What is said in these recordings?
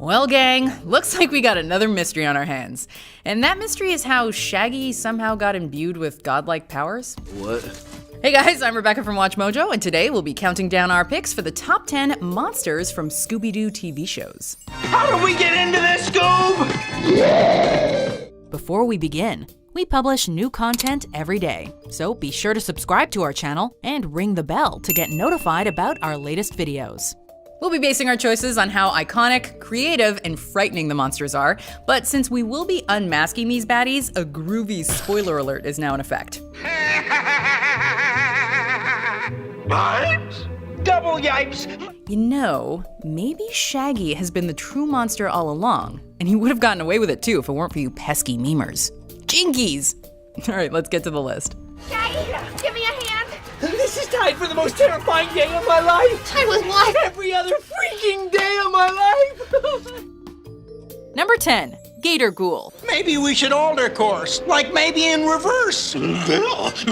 Well, gang, looks like we got another mystery on our hands. And that mystery is how Shaggy somehow got imbued with godlike powers. What? Hey guys, I'm Rebecca from Watch Mojo, and today we'll be counting down our picks for the top 10 monsters from Scooby-Doo TV shows. How do we get into this, Scoob? Before we begin, we publish new content every day, so be sure to subscribe to our channel and ring the bell to get notified about our latest videos. We'll be basing our choices on how iconic, creative, and frightening the monsters are, but since we will be unmasking these baddies, a groovy spoiler alert is now in effect. Yipes? Double yipes! You know, maybe Shaggy has been the true monster all along, and he would have gotten away with it too if it weren't for you pesky memers. Jinkies! Alright, let's get to the list. Shaggy, give me a hand. This is tied for the most terrifying day of my life! Tied with what? Every other freaking day of my life! Number 10, Gator Ghoul. Maybe we should alter course, like maybe in reverse. Reverse?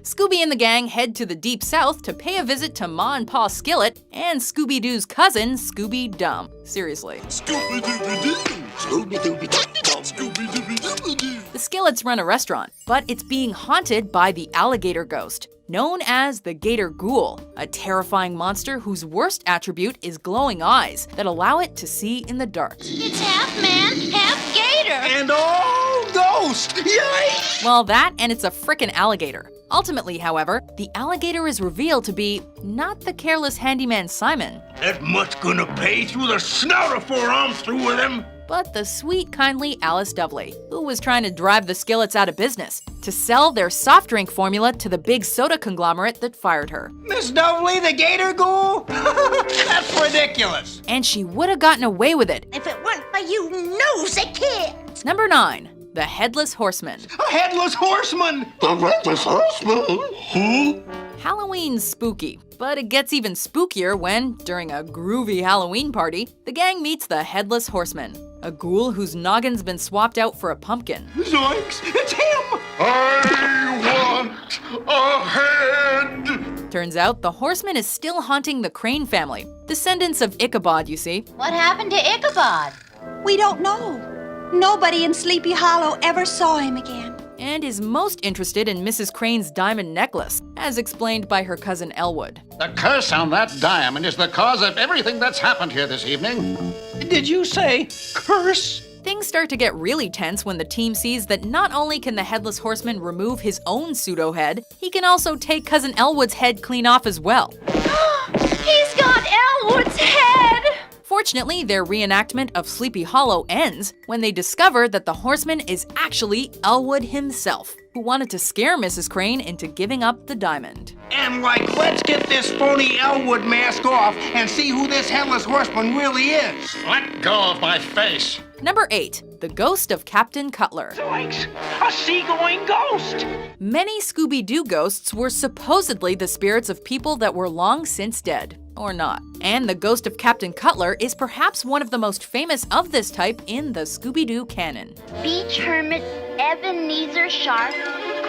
Scooby and the gang head to the Deep South to pay a visit to Ma and Pa Skillet and Scooby-Doo's cousin, Scooby-Dum. Seriously. Scooby-Dooby-Doo! Scooby-Dooby-Doo! Scooby-Dooby-Doo! The Skillets run a restaurant, but it's being haunted by the alligator ghost, known as the Gator Ghoul, a terrifying monster whose worst attribute is glowing eyes that allow it to see in the dark. It's half man, half gator. And all ghost! Yay! Well, that and it's a frickin' alligator. Ultimately, however, the alligator is revealed to be not the careless handyman Simon, That much gonna pay through the snout before I'm through with him. but the sweet, kindly Alice Dovely, who was trying to drive the Skillets out of business to sell their soft drink formula to the big soda conglomerate that fired her. Miss Dovely, the Gator Ghoul? That's ridiculous. And she would have gotten away with it. If it weren't for you nosy kids. Number 9, the Headless Horseman. A headless horseman! The reckless horseman? Who? Halloween's spooky, but it gets even spookier when, during a groovy Halloween party, the gang meets the Headless Horseman, a ghoul whose noggin's been swapped out for a pumpkin. Zoinks! It's him! I want a head! Turns out the horseman is still haunting the Crane family, descendants of Ichabod, you see. What happened to Ichabod? We don't know. Nobody in Sleepy Hollow ever saw him again. And is most interested in Mrs. Crane's diamond necklace, as explained by her cousin Elwood. The curse on that diamond is the cause of everything that's happened here this evening. Did you say curse? Things start to get really tense when the team sees that not only can the Headless Horseman remove his own pseudo-head, he can also take cousin Elwood's head clean off as well. He's got Elwood's head. Fortunately, their reenactment of Sleepy Hollow ends when they discover that the horseman is actually Elwood himself, who wanted to scare Mrs. Crane into giving up the diamond. And let's get this phony Elwood mask off and see who this headless horseman really is. Let go of my face. Number 8, the Ghost of Captain Cutler. Zoinks! A seagoing ghost! Many Scooby-Doo ghosts were supposedly the spirits of people that were long since dead. Or not. And the ghost of Captain Cutler is perhaps one of the most famous of this type in the Scooby-Doo canon. Beach hermit Ebenezer Sharp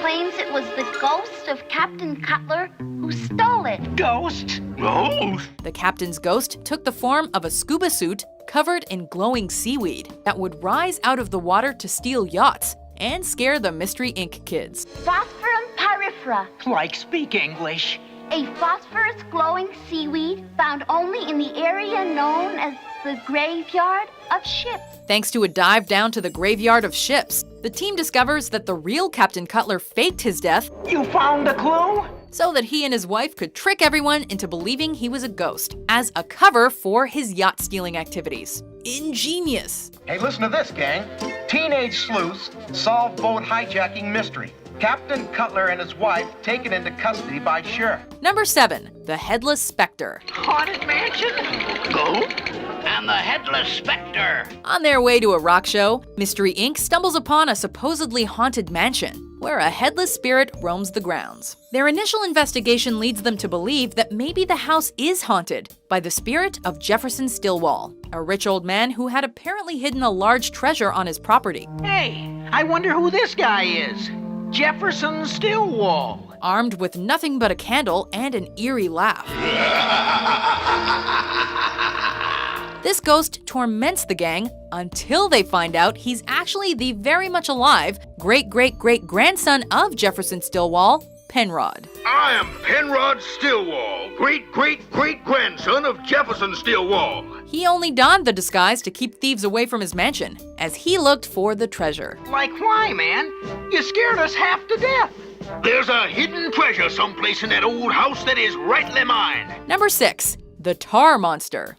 claims it was the ghost of Captain Cutler who stole it. Ghost? Ghost? The captain's ghost took the form of a scuba suit covered in glowing seaweed that would rise out of the water to steal yachts and scare the Mystery Inc. kids. Phosphorum pyrifera, Like speak English. a phosphorus glowing seaweed found only in the area known as the graveyard of ships. Thanks to a dive down to the graveyard of ships, the team discovers that the real Captain Cutler faked his death You found a clue? so that he and his wife could trick everyone into believing he was a ghost, as a cover for his yacht-stealing activities. Ingenious! Hey, listen to this, gang. Teenage sleuths solve boat hijacking mystery. Captain Cutler and his wife taken into custody by sheriff. Number 7, the Headless Spectre. Haunted mansion? Go? And the Headless Spectre. On their way to a rock show, Mystery Inc. stumbles upon a supposedly haunted mansion, where a headless spirit roams the grounds. Their initial investigation leads them to believe that maybe the house is haunted by the spirit of Jefferson Stillwell, a rich old man who had apparently hidden a large treasure on his property. Hey, I wonder who this guy is. Jefferson Stillwell. Armed with nothing but a candle and an eerie laugh. This ghost torments the gang until they find out he's actually the very much alive great-great-great-grandson of Jefferson Stillwell, Penrod. I am Penrod Stillwell, great-great-great-grandson of Jefferson Stillwell. He only donned the disguise to keep thieves away from his mansion, as he looked for the treasure. Like why, man? You scared us half to death. There's a hidden treasure someplace in that old house that is rightly mine. Number 6. The Tar Monster.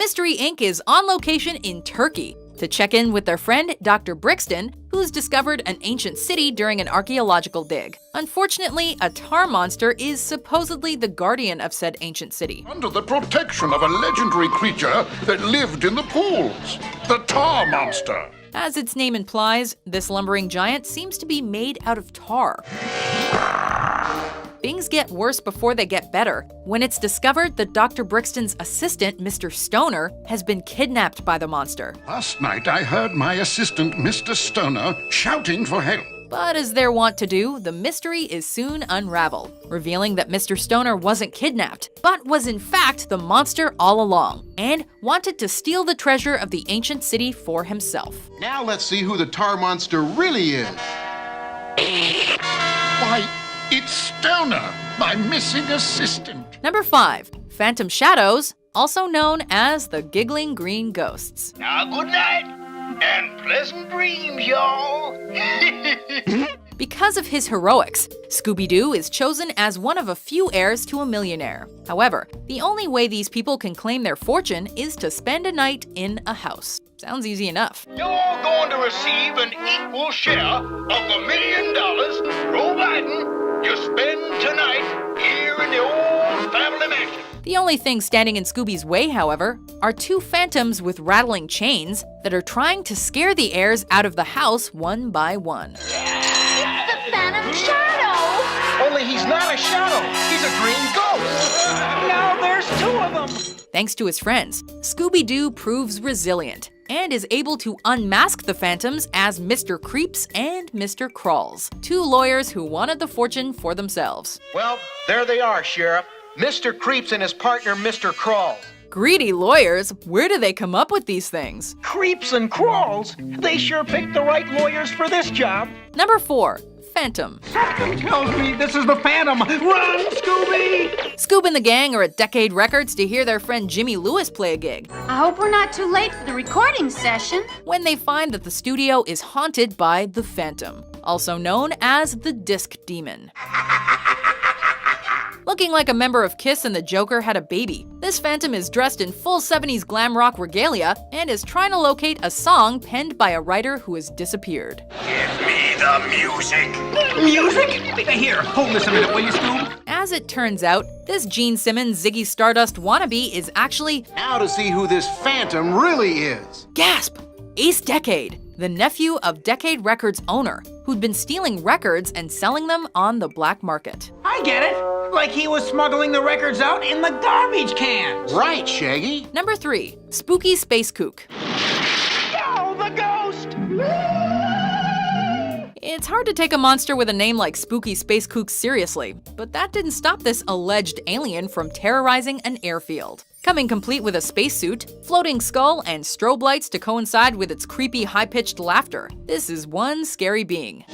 Mystery Inc. is on location in Turkey to check in with their friend Dr. Brixton, who's discovered an ancient city during an archaeological dig. Unfortunately, a tar monster is supposedly the guardian of said ancient city. Under the protection of a legendary creature that lived in the pools, the tar monster. As its name implies, this lumbering giant seems to be made out of tar. Things get worse before they get better when it's discovered that Dr. Brixton's assistant, Mr. Stoner, has been kidnapped by the monster. Last night I heard my assistant, Mr. Stoner, shouting for help. But as they're wont to do, the mystery is soon unraveled, revealing that Mr. Stoner wasn't kidnapped, but was in fact the monster all along, and wanted to steal the treasure of the ancient city for himself. Now let's see who the tar monster really is. Why, it's Stoner, my missing assistant. Number 5. Phantom Shadows, also known as the Giggling Green Ghosts. Now, good night and pleasant dreams, y'all. Because of his heroics, Scooby-Doo is chosen as one of a few heirs to a millionaire. However, the only way these people can claim their fortune is to spend a night in a house. Sounds easy enough. You're going to receive an equal share of the $1 million providing you spend tonight here in the old family mansion. The only thing standing in Scooby's way, however, are two phantoms with rattling chains that are trying to scare the heirs out of the house one by one. It's the Phantom Shadow! Only he's not a shadow. He's a green ghost. Now there's two of them. Thanks to his friends, Scooby-Doo proves resilient and is able to unmask the phantoms as Mr. Creeps and Mr. Crawls, two lawyers who wanted the fortune for themselves. Well, there they are, Sheriff. Mr. Creeps and his partner, Mr. Crawls. Greedy lawyers, where do they come up with these things? Creeps and crawls. They sure picked the right lawyers for this job. Number 4. Phantom. Something tells me this is the Phantom. Run, Scooby! Scoob and the gang are at Decade Records to hear their friend Jimmy Lewis play a gig, I hope we're not too late for the recording session. when they find that the studio is haunted by the Phantom, also known as the Disc Demon. Looking like a member of Kiss and the Joker had a baby, this phantom is dressed in full 70s glam rock regalia and is trying to locate a song penned by a writer who has disappeared. Give me the music. Music? Here, hold this a minute, will you, Scoob? As it turns out, this Gene Simmons Ziggy Stardust wannabe is actually, Now to see who this phantom really is. gasp, Ace Decade, the nephew of Decade Records owner, who'd been stealing records and selling them on the black market. I get it. Like he was smuggling the records out in the garbage cans. Right, Shaggy. Number 3. Spooky Space Kook. Oh, the ghost! It's hard to take a monster with a name like Spooky Space Kook seriously, but that didn't stop this alleged alien from terrorizing an airfield. Coming complete with a spacesuit, floating skull, and strobe lights to coincide with its creepy high-pitched laughter, this is one scary being.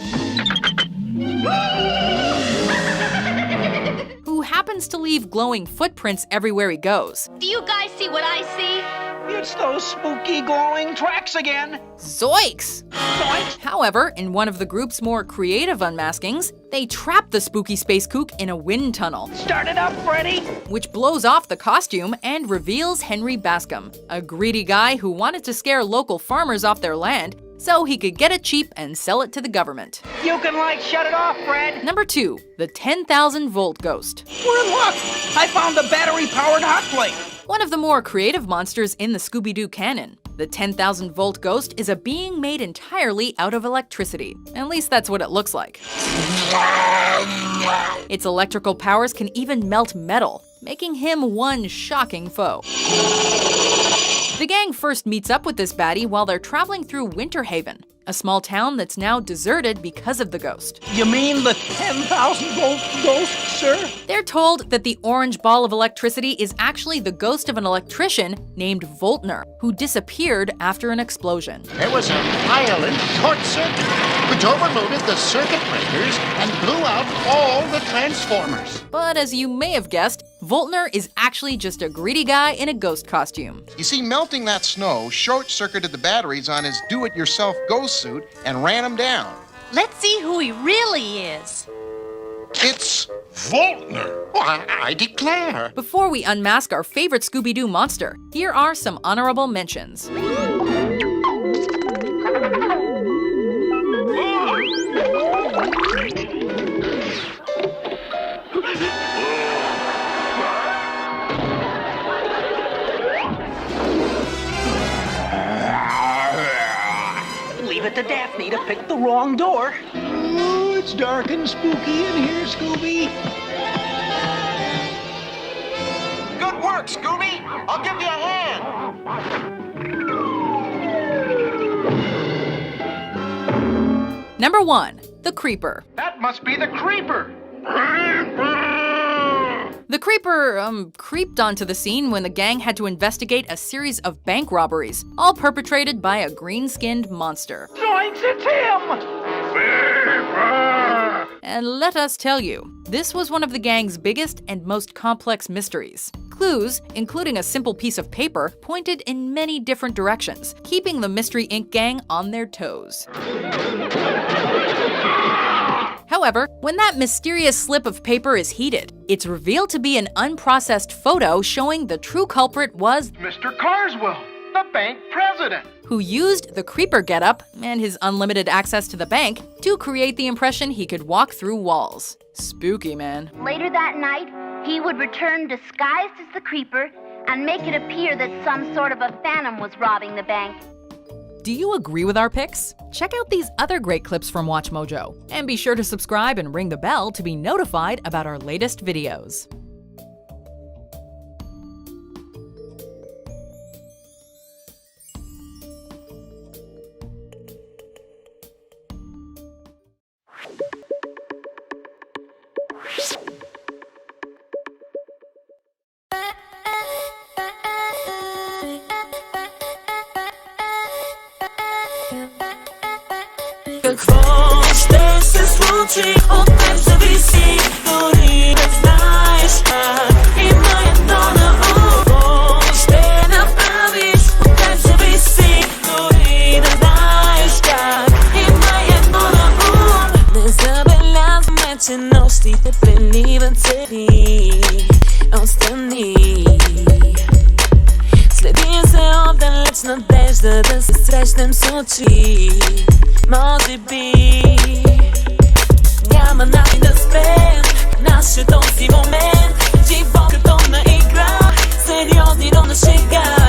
Who happens to leave glowing footprints everywhere he goes. Do you guys see what I see? It's those spooky glowing tracks again. Zoinks! Zoinks! However, in one of the group's more creative unmaskings, they trap the Spooky Space Kook in a wind tunnel, Start it up, Freddy. which blows off the costume and reveals Henry Bascom, a greedy guy who wanted to scare local farmers off their land so he could get it cheap and sell it to the government. You can, shut it off, Fred. Number 2. The 10,000-volt ghost. We're in luck. I found the battery-powered hot plate. One of the more creative monsters in the Scooby-Doo canon. The 10,000-volt ghost is a being made entirely out of electricity. At least that's what it looks like. Its electrical powers can even melt metal, making him one shocking foe. The gang first meets up with this baddie while they're traveling through Winter Haven. a small town that's now deserted because of the ghost. You mean the 10,000-volt ghost, sir? They're told that the orange ball of electricity is actually the ghost of an electrician named Voltner, who disappeared after an explosion. There was a violent short circuit, which overloaded the circuit breakers and blew out all the transformers. But as you may have guessed, Voltner is actually just a greedy guy in a ghost costume. You see, melting that snow short-circuited the batteries on his do-it-yourself ghost suit and ran him down. Let's see who he really is. It's Voltner. Why, I declare. Before we unmask our favorite Scooby-Doo monster, here are some honorable mentions. Leave it to Daphne to pick the wrong door. Oh, it's dark and spooky in here, Scooby. Good work, Scooby! I'll give you a hand. Number 1, the Creeper. That must be the Creeper. The Creeper, creeped onto the scene when the gang had to investigate a series of bank robberies, all perpetrated by a green-skinned monster. Zoinks, it's him! And let us tell you, this was one of the gang's biggest and most complex mysteries. Clues, including a simple piece of paper, pointed in many different directions, keeping the Mystery Inc. gang on their toes. However, when that mysterious slip of paper is heated, it's revealed to be an unprocessed photo showing the true culprit was Mr. Carswell, the bank president. Who used the Creeper getup and his unlimited access to the bank to create the impression he could walk through walls. Spooky, man. Later that night, he would return disguised as the Creeper and make it appear that some sort of a phantom was robbing the bank. Do you agree with our picks? Check out these other great clips from WatchMojo, and be sure to subscribe and ring the bell to be notified about our latest videos. Gwoździe się złączy, potem zawisi, który znasz, i moja dona gwoździe naprawisz, potem zawisi, który znasz, i moja dona nie zabelazmy czynności, te peniwe celi, ostani. Следим се отдалеч надежда да се срещнем с очи. Може би няма начин да спрем нашия този момент. Живот като на игра, сериозни, но на шега.